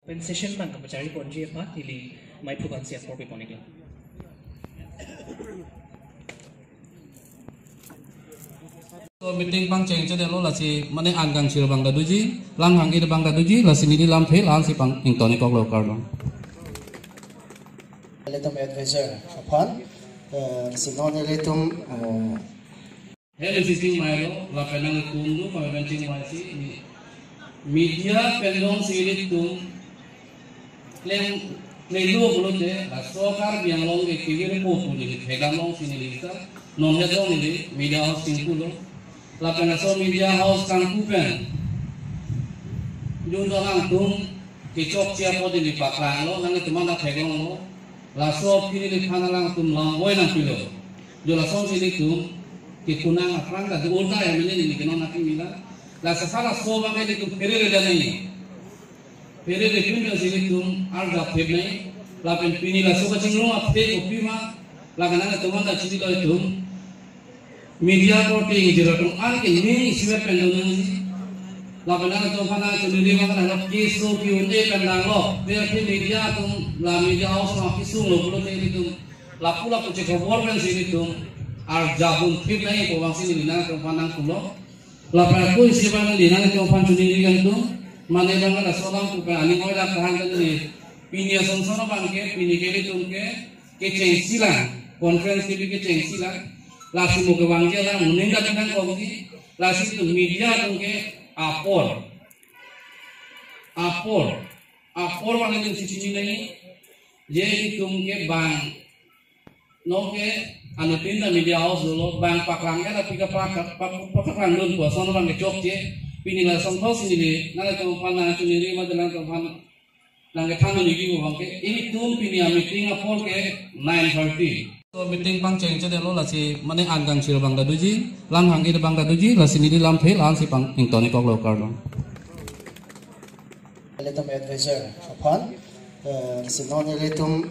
Pen session bang kapacari ponji apa ili mai puban siap for piponik lah. So meeting pang ceng cede lo lasi mana anggang siro bang daduji, lam hangi bang daduji lasi nidi lam fail ang si pang ingtoni kok lo karlo. Letum advisor upon sinon letum Hele sistem mailo la penang kundu pamabencing wasi media pendong silit tum lem lelu bolote la sokar biang long ke kivir po puli hegang long sinilita non hedong ni media house singkulo la penaso media house Kangkupen junda lang tum kicok cia po di paklang lo nang teman nak hegang lo la sok kini di kana lang tum lang boy nang pilo jola song silit tum kikunang aprang da ulta ya mene ni kenon napi mila la safara soba me dikum perere da nei perere pinda silitum alda pebnai la pen pini la soba cingro apte opima la ganana tomanda chidi la tum media reporting jiratum al ke ni siwe pendonang la ganana tomana chudi ma kana kiso Q&A pendang lo pe media tum la media house ma kisung lo pulo te ditum la pula puche khobor pen silitum ar jabun fit nahi ko wangsi ni nana ko panang kulo la pa ko isi bang ni nana ko pan chuni kan tu mane bang la solam ku pa ani ko la kahan kan ni pinia sonsono bang ke pini ke ni tum ke cengsi la conference ke cengsi la si mo ke bang ke la muning ka kan ko ni la si tu media tum ke apor bang ni si ni je tum ke bang no ke anu pindah media house dulu bang paklangnya tapi ke paklang dulu buat sono bang kecok je pinilah sontos ini nanti tempat nanti sendiri macam tempat nanti tamu ini bang ke ini tuh pini meeting apa ke 9:30 so meeting pang ceng cede lo lasi mana anggang siro bang daduji lam hangi bang daduji lasi nidi lam fail ang si pang ingtoni kok lo karlo letum advisor upon sinon letum